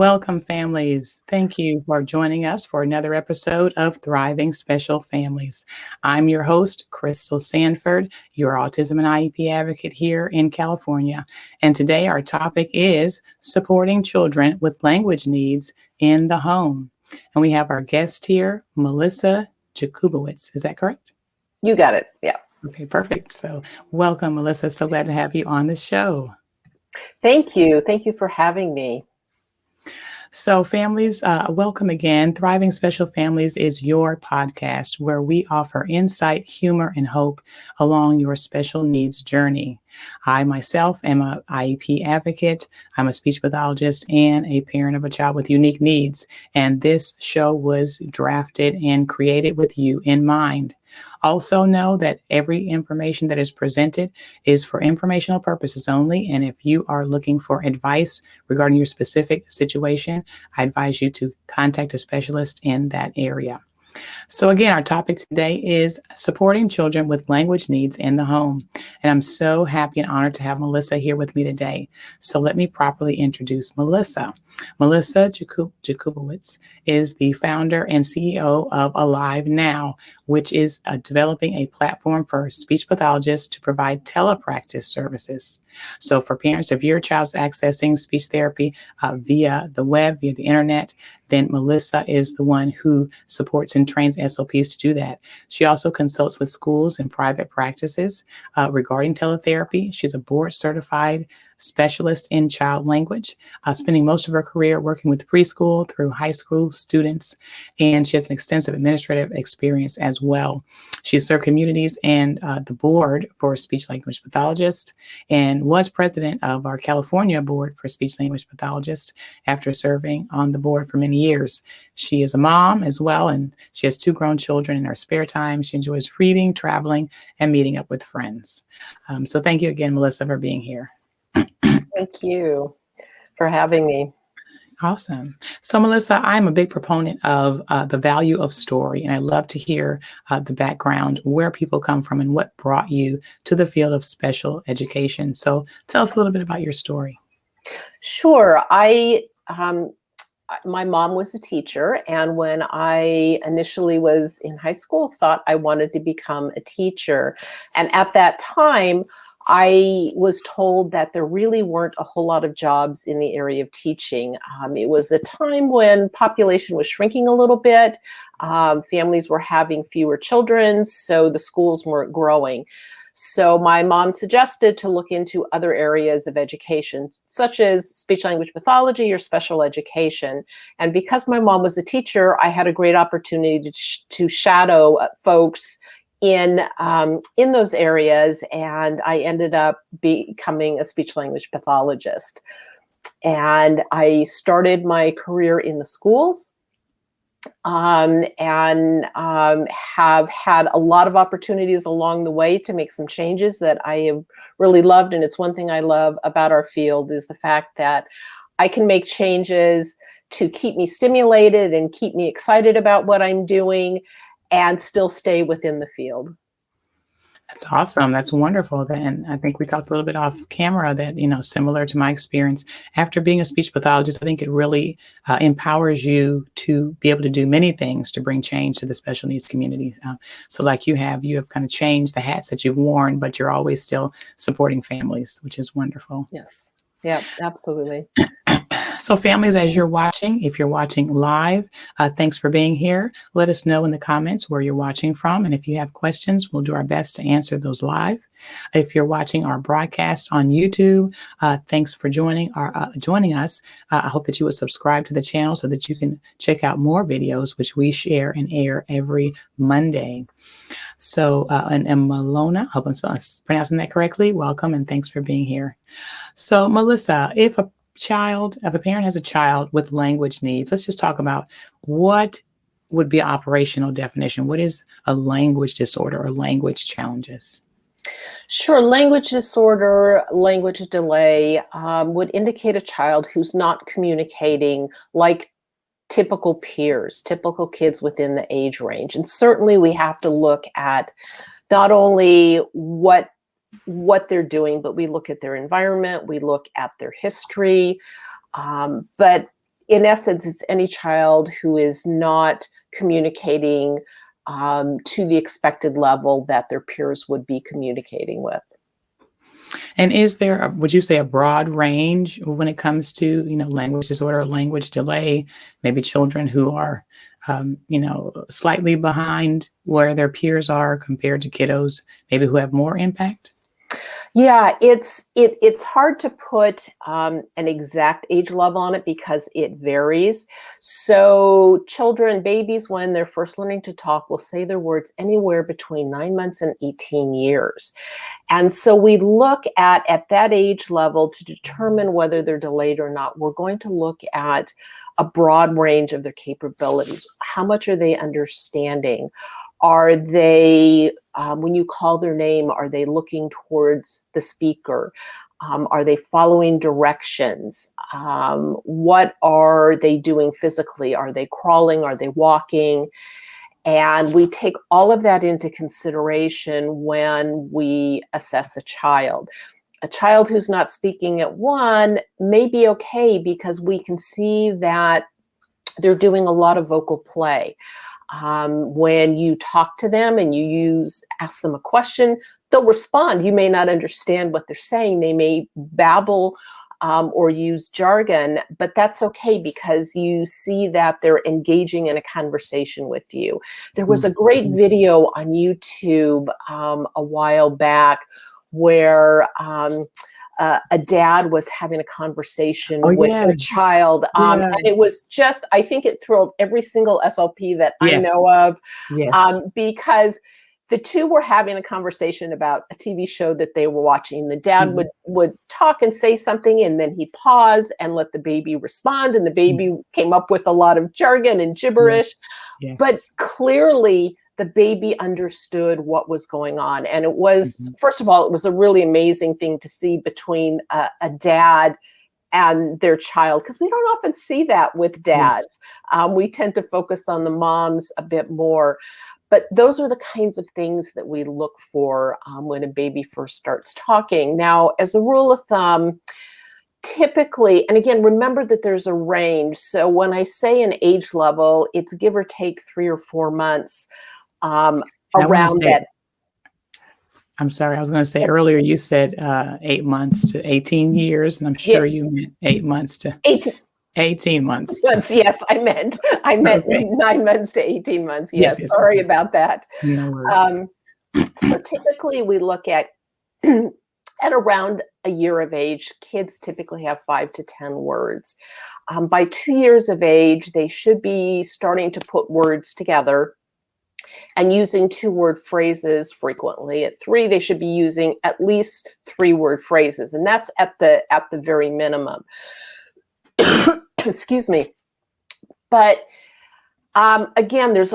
Welcome, families. Thank you for joining us for another episode of Thriving Special Families. I'm your host, Crystal Sanford, your autism and IEP advocate here in California. And today our topic is supporting children with language needs in the home. And we have our guest here, Melissa Jakubowitz. Is that correct? You got it. Yeah. Okay, perfect. So welcome, Melissa. So glad to have you on the show. Thank you. Thank you for having me. So, families, welcome again. Thriving Special Families is your podcast where we offer insight, humor, and hope along your special needs journey. I myself am an IEP advocate. I'm a speech pathologist and a parent of a child with unique needs. And this show was drafted and created with you in mind. Also know that every information that is presented is for informational purposes only. And if you are looking for advice regarding your specific situation, I advise you to contact a specialist in that area. So again, our topic today is supporting children with language needs in the home. And I'm so happy and honored to have Melissa here with me today. So let me properly introduce Melissa. Melissa Jakubowitz is the founder and CEO of Alive Now, which is developing a platform for speech pathologists to provide telepractice services. So for parents, if your child's accessing speech therapy via the web, via the internet, then Melissa is the one who supports and trains SLPs to do that. She also consults with schools and private practices regarding teletherapy. She's a board certified specialist in child language, spending most of her career working with preschool through high school students, and she has an extensive administrative experience as well. She served communities and the board for speech language pathologists and was president of our California board for speech language pathologists after serving on the board for many years. She is a mom as well, and she has 2 grown children. In her spare time, she enjoys reading, traveling, and meeting up with friends. So thank you again, Melissa, for being here. Thank you for having me. Awesome. So, Melissa, I'm a big proponent of the value of story, and I love to hear the background, where people come from, and what brought you to the field of special education. So, tell us a little bit about your story. Sure. My mom was a teacher, and when I initially was in high school, thought I wanted to become a teacher. And at that time, I was told that there really weren't a whole lot of jobs in the area of teaching. It was a time when population was shrinking a little bit. Families were having fewer children, so the schools weren't growing. So my mom suggested to look into other areas of education, such as speech language pathology or special education. And because my mom was a teacher, I had a great opportunity to shadow folks in those areas, and I ended up becoming a speech language pathologist. And I started my career in the schools, and have had a lot of opportunities along the way to make some changes that I have really loved. And it's one thing I love about our field is the fact that I can make changes to keep me stimulated and keep me excited about what I'm doing and still stay within the field. That's awesome. That's wonderful. And I think we talked a little bit off camera that, similar to my experience, after being a speech pathologist, I think it really empowers you to be able to do many things to bring change to the special needs community. So like you have kind of changed the hats that you've worn, but you're always still supporting families, which is wonderful. Yes. Yeah, absolutely. So families, as you're watching, if you're watching live, thanks for being here. Let us know in the comments where you're watching from. And if you have questions, we'll do our best to answer those live. If you're watching our broadcast on YouTube, thanks for joining us. I hope that you will subscribe to the channel so that you can check out more videos, which we share and air every Monday. So, and Malona, hope I'm pronouncing that correctly. Welcome and thanks for being here. So, Melissa, if a parent has a child with language needs, let's just talk about what would be an operational definition. What is a language disorder or language challenges? Sure. Language disorder, language delay would indicate a child who's not communicating like typical peers, typical kids within the age range. And certainly we have to look at not only what they're doing, but we look at their environment, we look at their history. But in essence, it's any child who is not communicating to the expected level that their peers would be communicating with. And is there, would you say, a broad range when it comes to, language disorder, language delay, maybe children who are, slightly behind where their peers are compared to kiddos, maybe who have more impact? Yeah, it's hard to put an exact age level on it because it varies. So children, babies, when they're first learning to talk, will say their words anywhere between 9 months and 18 years. And so we look at that age level to determine whether they're delayed or not. We're going to look at a broad range of their capabilities. How much are they understanding? Are they, when you call their name, are they looking towards the speaker? Are they following directions? What are they doing physically? Are they crawling? Are they walking? And we take all of that into consideration when we assess a child. A child who's not speaking at 1 may be okay because we can see that they're doing a lot of vocal play. When you talk to them and ask them a question, they'll respond. You may not understand what they're saying. They may babble or use jargon, but that's okay because you see that they're engaging in a conversation with you. There was a great video on YouTube a while back where a dad was having a conversation Oh, with yeah. their child. Yeah. And it was just, I think it thrilled every single SLP that I Yes. know of, Yes. because the two were having a conversation about a TV show that they were watching. The dad Mhm. would talk and say something, and then he'd pause and let the baby respond. And the baby came up with a lot of jargon and gibberish. Yes. But Yes. clearly, the baby understood what was going on. And it was, Mhm. first of all, it was a really amazing thing to see between a dad and their child, because we don't often see that with Yes. dads. We tend to focus on the moms a bit more. But those are the kinds of things that we look for when a baby first starts talking. Now, as a rule of thumb, typically, and again, remember that there's a range. So when I say an age level, it's give or take 3 or 4 months And I want to around say, that. I'm sorry, I was going to say Yes, earlier you said 8 months to 18 years, and I'm yeah, sure you meant 8 months to 18 18 months. months. Yes, I meant Okay. 9 months to 18 months. Yes, Yes, yes. sorry about that. No worries. Um, so typically we look at at around a year of age, kids typically have 5 to 10 words. By 2 years of age, they should be starting to put words together and using 2-word phrases frequently. At 3, they should be using at least 3-word phrases, and that's at the very minimum. Excuse me. But again, there's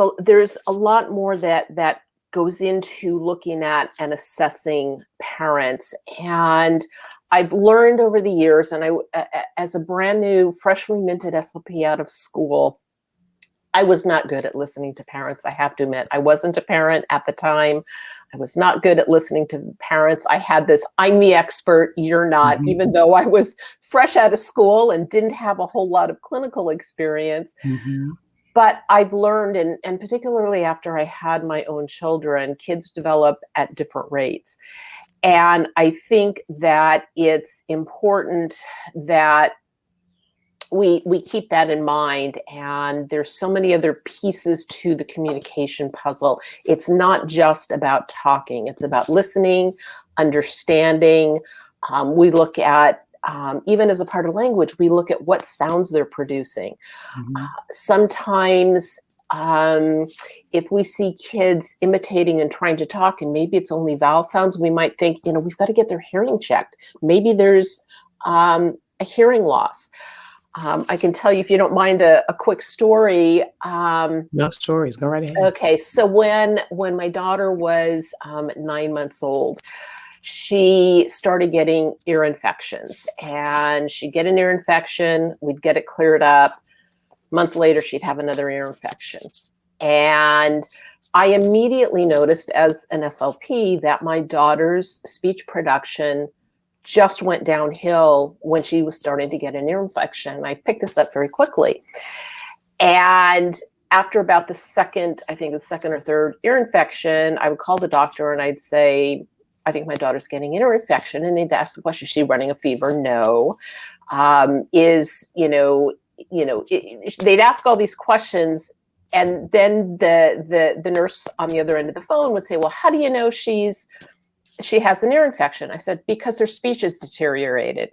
a lot more that goes into looking at and assessing parents. And I've learned over the years, and as a brand new, freshly minted SLP out of school, I was not good at listening to parents. I have to admit, I wasn't a parent at the time. I was not good at listening to parents. I had this, I'm the expert, you're not, Mhm. even though I was fresh out of school and didn't have a whole lot of clinical experience. Mhm. But I've learned, and particularly after I had my own children, kids develop at different rates. And I think that it's important that we keep that in mind. And there's so many other pieces to the communication puzzle. It's not just about talking, it's about listening, understanding. We look at, even as a part of language, we look at what sounds they're producing. Mhm. Sometimes if we see kids imitating and trying to talk, and maybe it's only vowel sounds, we might think, we've got to get their hearing checked. Maybe there's a hearing loss. I can tell you, if you don't mind, a quick story. Love stories. Go right ahead. Okay, so when my daughter was 9 months old, she started getting ear infections, and she'd get an ear infection, we'd get it cleared up. A month later, she'd have another ear infection. And I immediately noticed as an SLP that my daughter's speech production just went downhill when she was starting to get an ear infection. I picked this up very quickly. And after about the second or third ear infection, I would call the doctor and I'd say, I think my daughter's getting an ear infection. And they'd ask the question, is she running a fever? No. They'd ask all these questions. And then the nurse on the other end of the phone would say, well, how do you know she has an ear infection? I said, because her speech is deteriorated.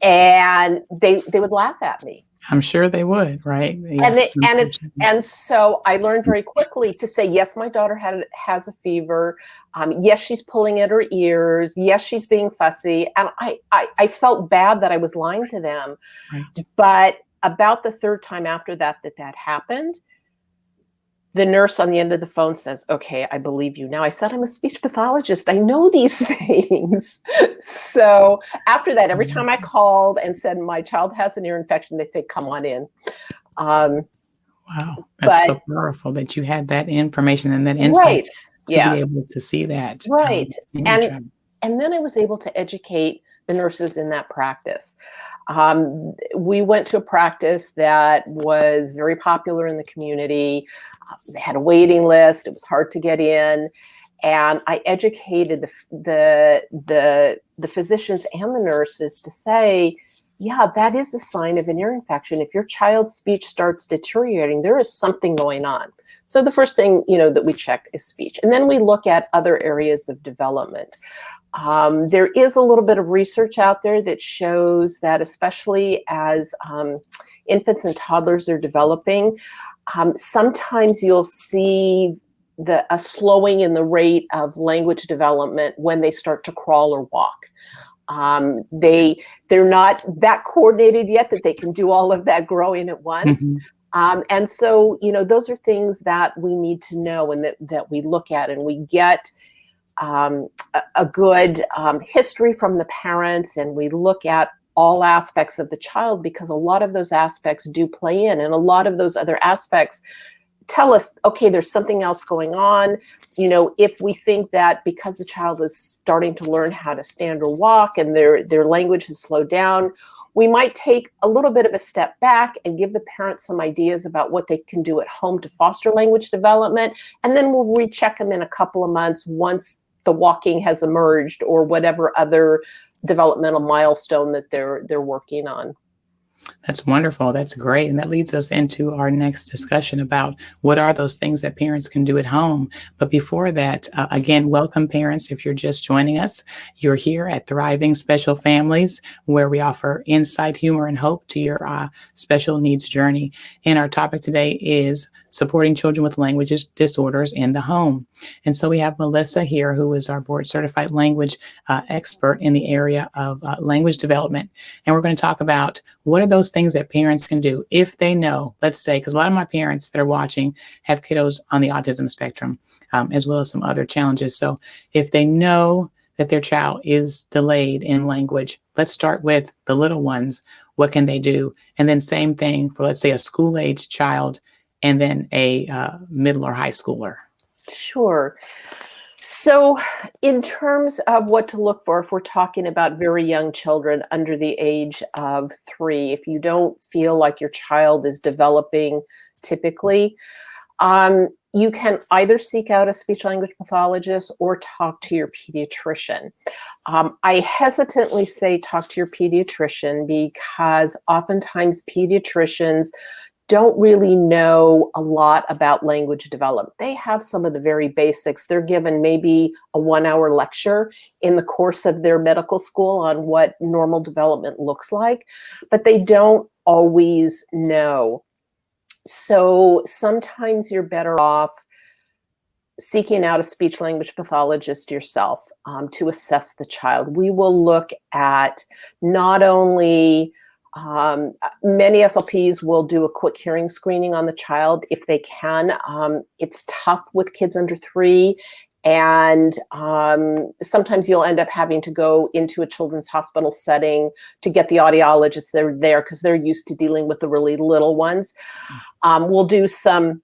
And they would laugh at me. I'm sure they would, right? Yes, And so I learned very quickly to say, yes, my daughter has a fever. Yes, she's pulling at her ears. Yes, she's being fussy. And I felt bad that I was lying to them. Right. But about the third time after that happened, the nurse on the end of the phone says, okay, I believe you now. I said, I'm a speech pathologist. I know these things. So after that, every time I called and said, my child has an ear infection, they'd say, come on in. Wow. That's so powerful that you had that information and that insight to be able to see that. Right. And then I was able to educate the nurses in that practice. We went to a practice that was very popular in the community. They had a waiting list. It was hard to get in. And I educated the physicians and the nurses to say, yeah, that is a sign of an ear infection. If your child's speech starts deteriorating, there is something going on. So the first thing, that we check is speech. And then we look at other areas of development. There is a little bit of research out there that shows that especially as infants and toddlers are developing, sometimes you'll see a slowing in the rate of language development when they start to crawl or walk. They're not that coordinated yet that they can do all of that growing at once. Mm-hmm. And so, those are things that we need to know and that we look at, and we get a good history from the parents, and we look at all aspects of the child, because a lot of those aspects do play in, and a lot of those other aspects tell us, okay, there's something else going on. If we think that because the child is starting to learn how to stand or walk and their language has slowed down, we might take a little bit of a step back and give the parents some ideas about what they can do at home to foster language development. And then we'll recheck them in a couple of months once the walking has emerged or whatever other developmental milestone that they're working on. That's wonderful. That's great. And that leads us into our next discussion about what are those things that parents can do at home. But before that, again, welcome parents. If you're just joining us, you're here at Thriving Special Families, where we offer insight, humor, and hope to your special needs journey. And our topic today is supporting children with language disorders in the home. And so we have Melissa here, who is our board certified language expert in the area of language development. And we're going to talk about what are those things that parents can do if they know, let's say, because a lot of my parents that are watching have kiddos on the autism spectrum, as well as some other challenges. So if they know that their child is delayed in language, let's start with the little ones. What can they do? And then same thing for, let's say, a school-age child and then a middle or high schooler. Sure. So in terms of what to look for, if we're talking about very young children under the age of 3, if you don't feel like your child is developing typically, you can either seek out a speech language pathologist or talk to your pediatrician. I hesitantly say talk to your pediatrician because oftentimes pediatricians don't really know a lot about language development. They have some of the very basics. They're given maybe a 1-hour lecture in the course of their medical school on what normal development looks like, but they don't always know. So sometimes you're better off seeking out a speech language pathologist yourself to assess the child. We will look at not only many SLPs will do a quick hearing screening on the child if they can. It's tough with kids under 3, and sometimes you'll end up having to go into a children's hospital setting to get the audiologists that are there because they're used to dealing with the really little ones. We'll do some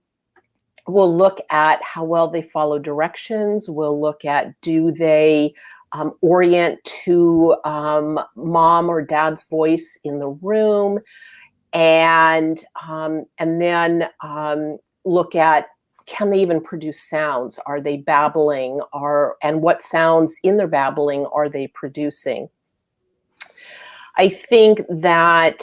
We'll look at how well they follow directions. We'll look at, do they orient to mom or dad's voice in the room, and then look at, can they even produce sounds? Are they babbling? And what sounds in their babbling are they producing? I think that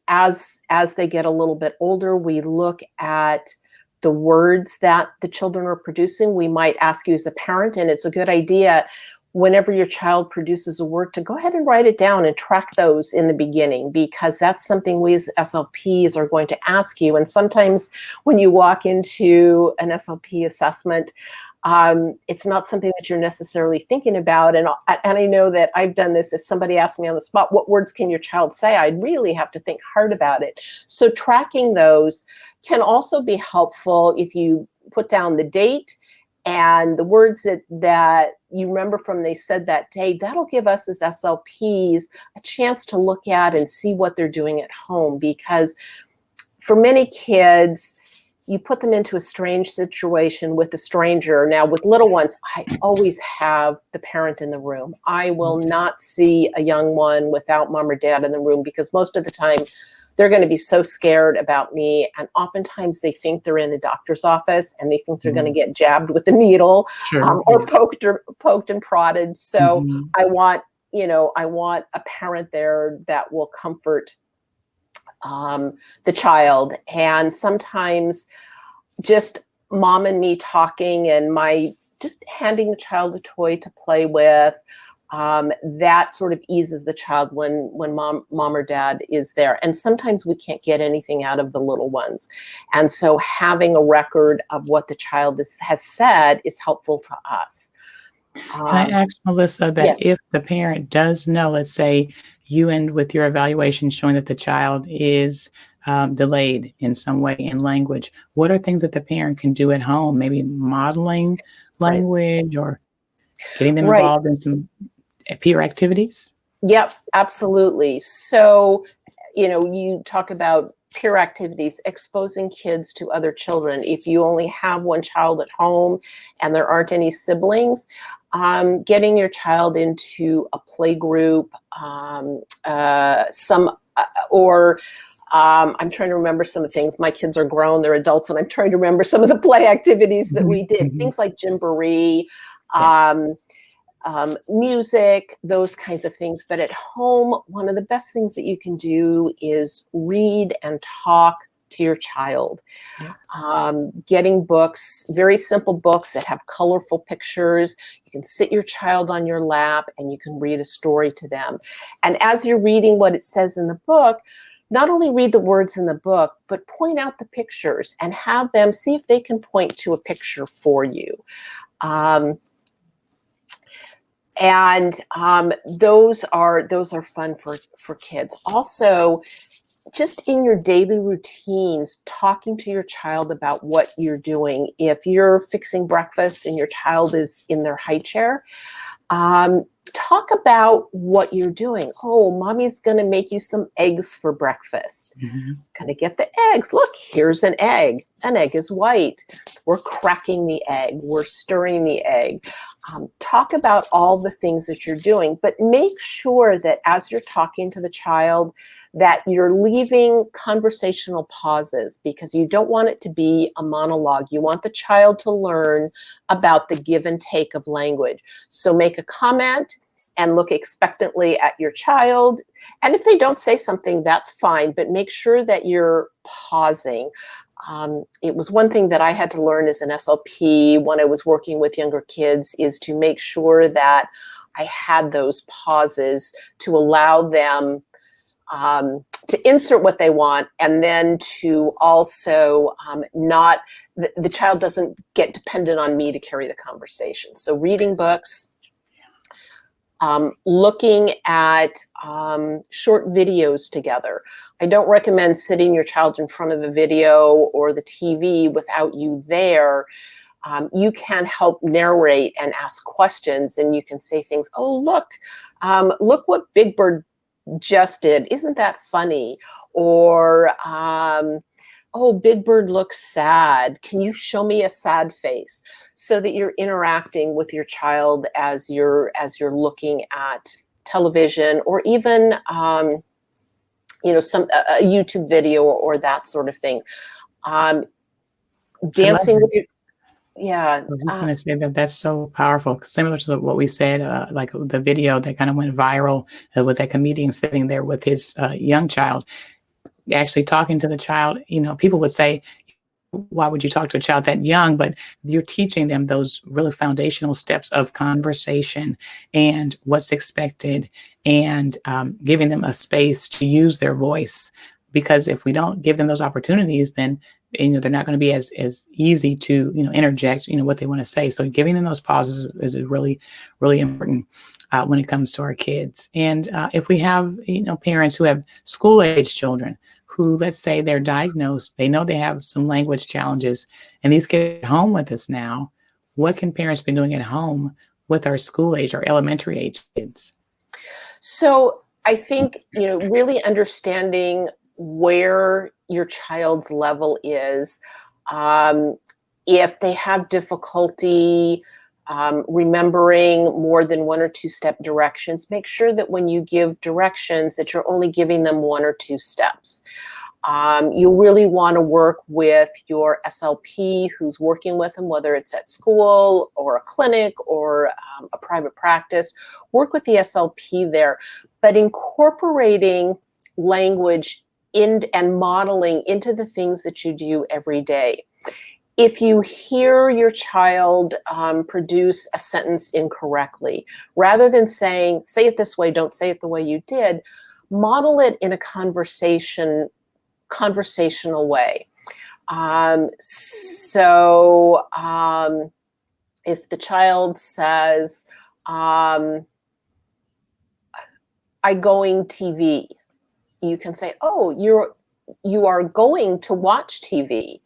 as they get a little bit older, we look at the words that the children are producing. We might ask you as a parent, and it's a good idea whenever your child produces a word to go ahead and write it down and track those in the beginning, because that's something we as SLPs are going to ask you. And sometimes when you walk into an SLP assessment, it's not something that you're necessarily thinking about. And I know that I've done this. If somebody asked me on the spot, what words can your child say? I'd really have to think hard about it. So tracking those can also be helpful if you put down the date and the words that you remember from they said that day. That'll give us as SLPs a chance to look at and see what they're doing at home, because for many kids, you put them into a strange situation with a stranger. Now, with little ones, I always have the parent in the room. I will not see a young one without mom or dad in the room, because most of the time they're going to be so scared about me. And oftentimes they think they're in a doctor's office and they think they're going to get jabbed with a needle, Sure. or poked and prodded. So Mhm. I want a parent there that will comfort the child. And sometimes just mom and me talking and just handing the child a toy to play with, that sort of eases the child when mom or dad is there. And sometimes we can't get anything out of the little ones. And so having a record of what the child has said is helpful to us. Can I ask, Melissa, that Yes. if the parent does know, let's say you end with your evaluation showing that the child is delayed in some way in language, what are things that the parent can do at home? Maybe modeling Right. language or getting them Right. involved in some peer activities? Yep, absolutely. So, you talk about peer activities, exposing kids to other children. If you only have one child at home and there aren't any siblings, getting your child into a play group, I'm trying to remember some of the things. My kids are grown, they're adults, and I'm trying to remember some of the play activities that we Mhm, did. mhm. Things like Gymboree, Yes. um, music, those kinds of things. But at home, one of the best things that you can do is read and talk to your child. Yes. Getting books, very simple books that have colorful pictures. You can sit your child on your lap and you can read a story to them. And as you're reading what it says in the book, not only read the words in the book, but point out the pictures and have them see if they can point to a picture for you. Um, and those are fun for kids. Also, just in your daily routines, talking to your child about what you're doing. If you're fixing breakfast and your child is in their high chair, talk about what you're doing. Oh, mommy's going to make you some eggs for breakfast. Mhm. Going to get the eggs. Look, here's an egg. An egg is white. We're cracking the egg. We're stirring the egg. Talk about all the things that you're doing, but make sure that as you're talking to the child, that you're leaving conversational pauses, because you don't want it to be a monologue. You want the child to learn about the give and take of language. So make a comment and look expectantly at your child. And if they don't say something, that's fine, but make sure that you're pausing. It was one thing that I had to learn as an SLP when I was working with younger kids, is to make sure that I had those pauses to allow them to insert what they want, and then to also not, the child doesn't get dependent on me to carry the conversation. So reading books, looking at short videos together. I don't recommend sitting your child in front of the video or the TV without you there. You can help narrate and ask questions, and you can say things, oh, look what Big Bird just did. Isn't that funny? Or oh, Big Bird looks sad. Can you show me a sad face? So that you're interacting with your child as you're looking at television, or even some a YouTube video, or that sort of thing. Um, I love Dancing that. with your, yeah. I was just gonna say that that's so powerful, similar to what we said, like the video that kind of went viral, with that comedian sitting there with his, young child, actually talking to the child. People would say, why would you talk to a child that young? But you're teaching them those really foundational steps of conversation and what's expected, and giving them a space to use their voice. Because if we don't give them those opportunities, then they're not going to be as easy to interject what they want to say. So giving them those pauses is really really important when it comes to our kids. And if we have parents who have school age children who, let's say, they're diagnosed, they know they have some language challenges, and these kids are home with us now. What can parents be doing at home with our school age or elementary age kids? So I think, really understanding where your child's level is. Um, if they have difficulty remembering more than one or two step directions, make sure that when you give directions that you're only giving them one or two steps. You really want to work with your SLP who's working with them, whether it's at school or a clinic or a private practice. Work with the SLP there, but incorporating language in and modeling into the things that you do every day. If you hear your child produce a sentence incorrectly, rather than saying, say it this way, don't say it the way you did, model it in a conversational way. If the child says, I going TV, you can say, oh, you are going to watch TV.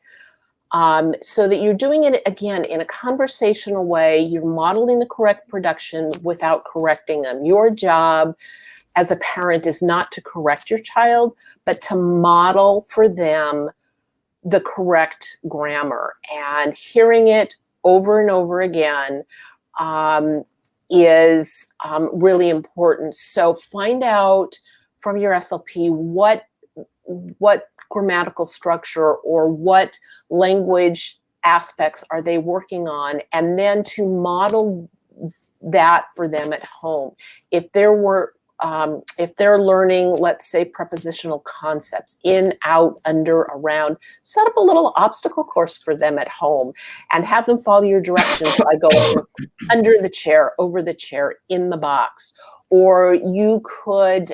So that you're doing it again in a conversational way. You're modeling the correct production without correcting them. Your job as a parent is not to correct your child, but to model for them the correct grammar. And hearing it over and over again is really important. So find out from your SLP what grammatical structure or what language aspects are they working on, and then to model that for them at home. If they're learning, let's say, prepositional concepts, in, out, under, around, set up a little obstacle course for them at home and have them follow your directions by going under the chair, over the chair, in the box. Or you could,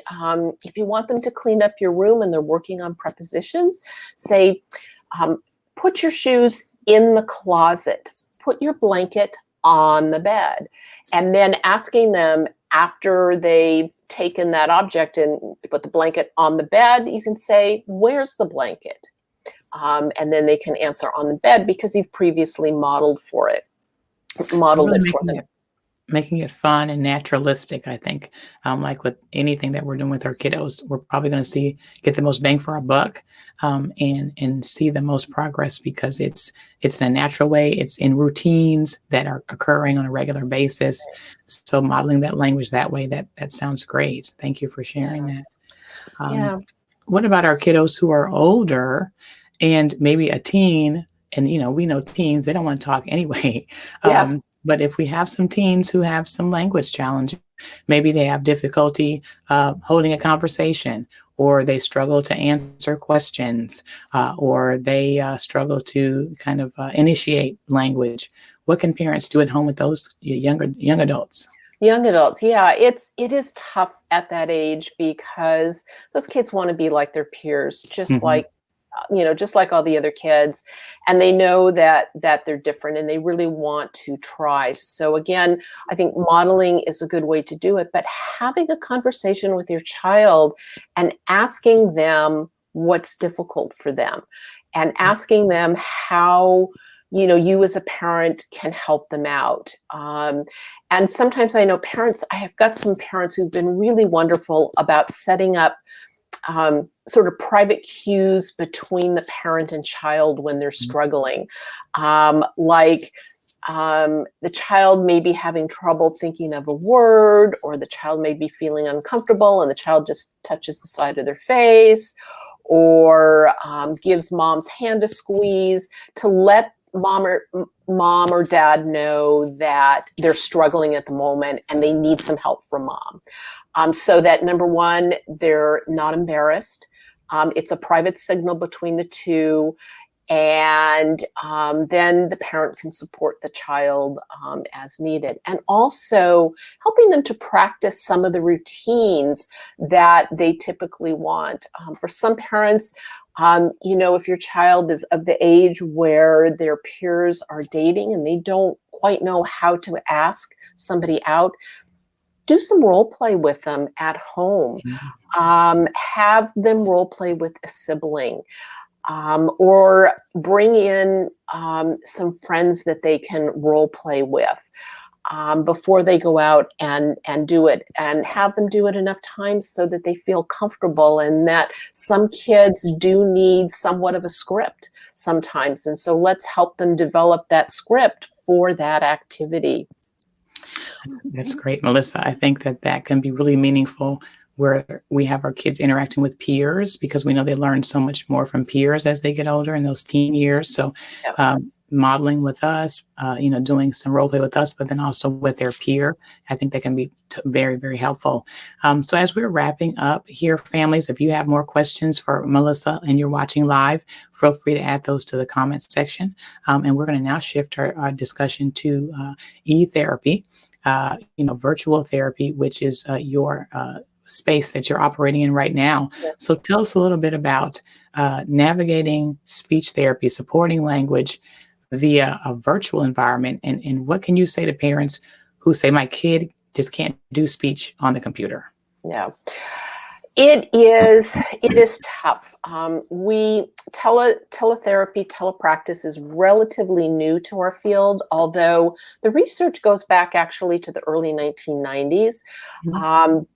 if you want them to clean up your room and they're working on prepositions, say, put your shoes in the closet, put your blanket on the bed. And then asking them, after they've taken that object and put the blanket on the bed, you can say, where's the blanket? And then they can answer on the bed because you've previously modeled So really it for them. making it fun and naturalistic, I think. Like with anything that we're doing with our kiddos, we're probably going to get the most bang for our buck, and see the most progress because it's in a natural way. It's in routines that are occurring on a regular basis. So modeling that language that way, that sounds great. Thank you for sharing that. Yeah. What about our kiddos who are older and maybe a teen? And we know teens, they don't want to talk anyway. Yeah. But if we have some teens who have some language challenges, maybe they have difficulty holding a conversation, or they struggle to answer questions, or they struggle to kind of initiate language. What can parents do at home with those young adults? Young adults, yeah, it is tough at that age because those kids want to be like their peers, just Mhm. like all the other kids, and they know that they're different, and they really want to try. So again, I think modeling is a good way to do it, but having a conversation with your child and asking them what's difficult for them, and asking them how you as a parent can help them out. And sometimes I know I have got some parents who've been really wonderful about setting up sort of private cues between the parent and child when they're struggling. Like the child may be having trouble thinking of a word, or the child may be feeling uncomfortable and the child just touches the side of their face, or gives mom's hand a squeeze to let mom or dad know that they're struggling at the moment and they need some help from mom. So that, number one, they're not embarrassed. It's a private signal between the two. And then the parent can support the child as needed. And also helping them to practice some of the routines that they typically want. For some parents, if your child is of the age where their peers are dating and they don't quite know how to ask somebody out, do some role play with them at home. Have them role play with a sibling. Or bring in some friends that they can role play with before they go out and do it, and have them do it enough times so that they feel comfortable, and that some kids do need somewhat of a script sometimes. And so let's help them develop that script for that activity. That's great, Melissa. I think that can be really meaningful, where we have our kids interacting with peers, because we know they learn so much more from peers as they get older in those teen years. So modeling with us, doing some role play with us, but then also with their peer, I think that can be very, very helpful. So as we're wrapping up here, families, if you have more questions for Melissa and you're watching live, feel free to add those to the comments section. And we're going to now shift our discussion to e-therapy, virtual therapy, which is your space that you're operating in right now. Yes. So tell us a little bit about navigating speech therapy, supporting language via a virtual environment, and what can you say to parents who say, my kid just can't do speech on the computer? Yeah. It is tough. Teletherapy, telepractice is relatively new to our field, although the research goes back actually to the early 1990s.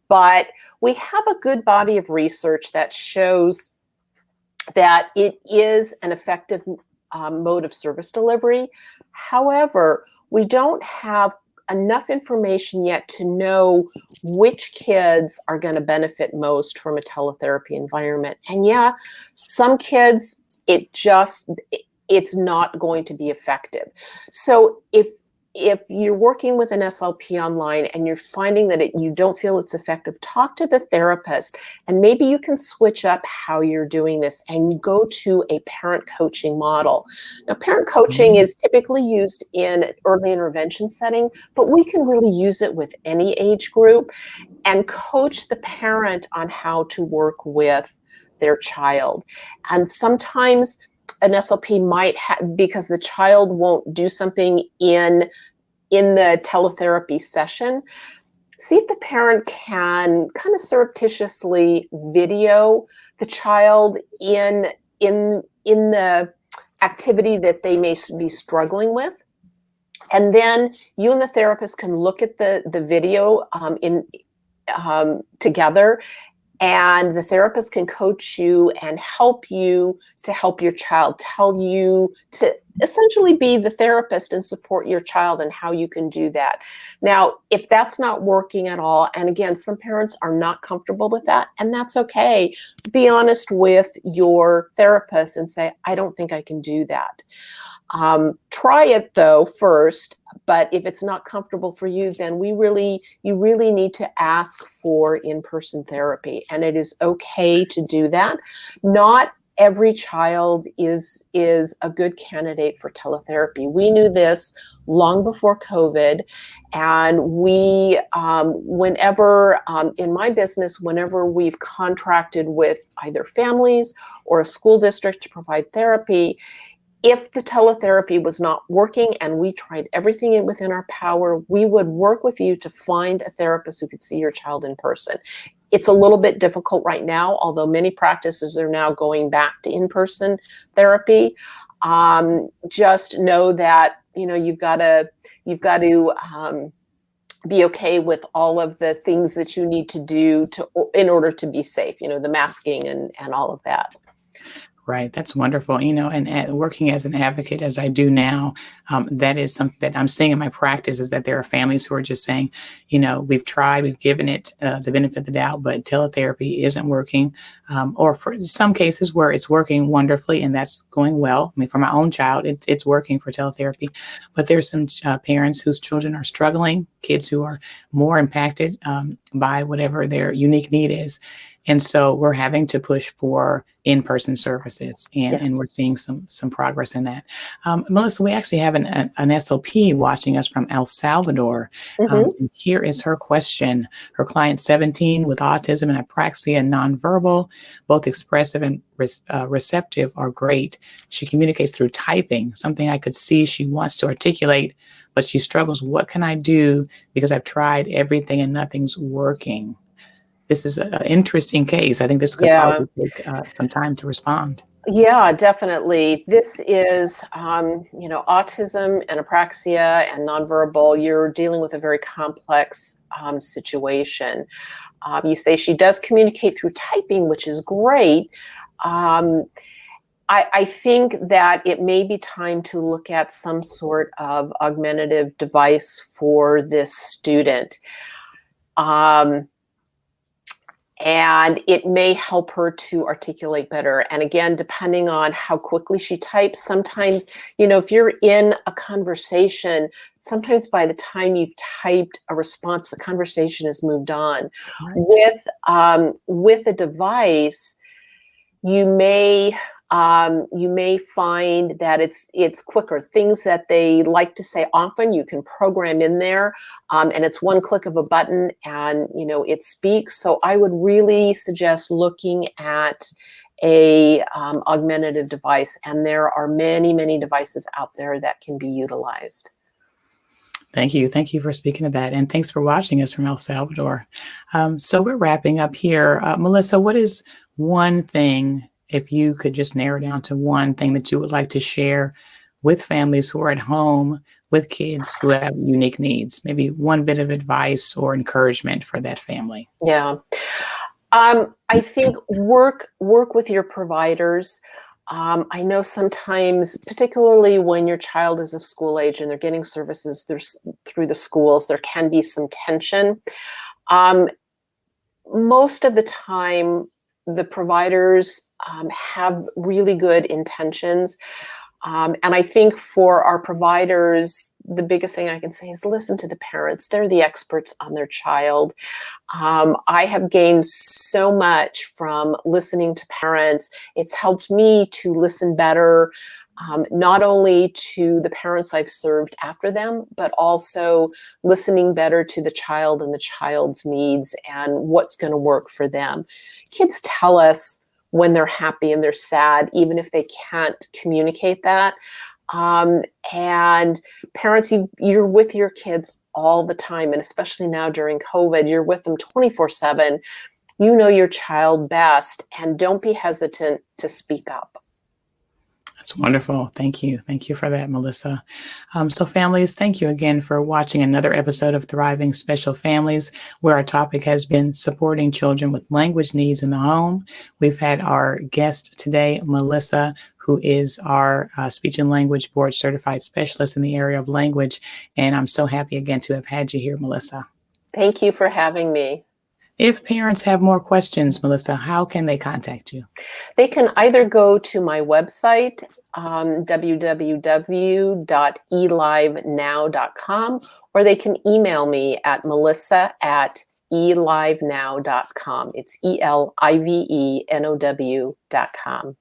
But we have a good body of research that shows that it is an effective mode of service delivery. However, we don't have enough information yet to know which kids are going to benefit most from a teletherapy environment. And yeah, some kids, it's not going to be effective. So if you're working with an SLP online and you're finding that you don't feel it's effective, talk to the therapist, and maybe you can switch up how you're doing this and go to a parent coaching model. Now, parent coaching is typically used in early intervention setting, but we can really use it with any age group and coach the parent on how to work with their child. And sometimes an SLP might have, because the child won't do something in the teletherapy session, see if the parent can kind of surreptitiously video the child in the activity that they may be struggling with. And then you and the therapist can look at the video together, and the therapist can coach you and help you to help your child, tell you to essentially be the therapist and support your child and how you can do that. Now, if that's not working at all, and again, some parents are not comfortable with that, and that's okay. Be honest with your therapist and say, I don't think I can do that. Try it though first, but if it's not comfortable for you, then you really need to ask for in-person therapy, and it is okay to do that. Not every child is a good candidate for teletherapy. We knew this long before COVID, and we, whenever in my business, whenever we've contracted with either families or a school district to provide therapy, if the teletherapy was not working and we tried everything within our power, we would work with you to find a therapist who could see your child in person. It's a little bit difficult right now, although many practices are now going back to in-person therapy. Just know that you've got to be okay with all of the things that you need to do in order to be safe, the masking and all of that. Right. That's wonderful. And working as an advocate, as I do now, that is something that I'm seeing in my practice is that there are families who are just saying, we've tried, we've given it the benefit of the doubt, but teletherapy isn't working. Or for some cases where it's working wonderfully and that's going well. I mean, for my own child, it's working for teletherapy. But there's some parents whose children are struggling, kids who are more impacted by whatever their unique need is. And so we're having to push for in-person services, and, Yes. and we're seeing some progress in that. Melissa, we actually have an SLP watching us from El Salvador. And here is her question. Her client, 17, with autism and apraxia, nonverbal, both expressive and receptive, are great. She communicates through typing, something I could see she wants to articulate, but she struggles. What can I do? Because I've tried everything and nothing's working. This is an interesting case. I think this could probably take some time to respond. Yeah, definitely. This is, autism and apraxia and nonverbal. You're dealing with a very complex situation. You say she does communicate through typing, which is great. I think that it may be time to look at some sort of augmentative device for this student. And it may help her to articulate better. And again, depending on how quickly she types, sometimes, if you're in a conversation, sometimes by the time you've typed a response, the conversation has moved on. Right. With a device, you may find that it's quicker. Things that they like to say often, you can program in there, and it's one click of a button, and it speaks. So I would really suggest looking at a augmentative device, and there are many, many devices out there that can be utilized. Thank you. Thank you for speaking to that. And thanks for watching us from El Salvador. So we're wrapping up here. Melissa, what is one thing, if you could just narrow down to one thing that you would like to share with families who are at home with kids who have unique needs, maybe one bit of advice or encouragement for that family? Yeah. I think work with your providers. I know sometimes, particularly when your child is of school age and they're getting services through the schools, there can be some tension. Most of the time, the providers have really good intentions. And I think for our providers, the biggest thing I can say is listen to the parents. They're the experts on their child. I have gained so much from listening to parents. It's helped me to listen better, not only to the parents I've served after them, but also listening better to the child and the child's needs and what's going to work for them. Kids tell us when they're happy and they're sad, even if they can't communicate that. And parents, you're with your kids all the time, and especially now during COVID, you're with them 24/7. You know your child best, and don't be hesitant to speak up. That's wonderful. Thank you. Thank you for that, Melissa. So families, thank you again for watching another episode of Thriving Special Families, where our topic has been supporting children with language needs in the home. We've had our guest today, Melissa, who is our speech and language board certified specialist in the area of language. And I'm so happy again to have had you here, Melissa. Thank you for having me. If parents have more questions, Melissa, how can they contact you? They can either go to my website, www.elivenow.com, or they can email me at melissa@elivenow.com. It's ELIVENOW.com.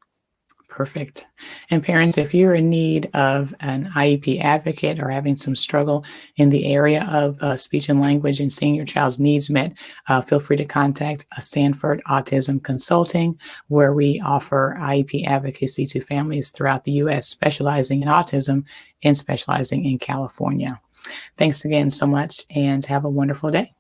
Perfect. And parents, if you're in need of an IEP advocate or having some struggle in the area of speech and language and seeing your child's needs met, feel free to contact Sanford Autism Consulting, where we offer IEP advocacy to families throughout the U.S., specializing in autism and specializing in California. Thanks again so much, and have a wonderful day.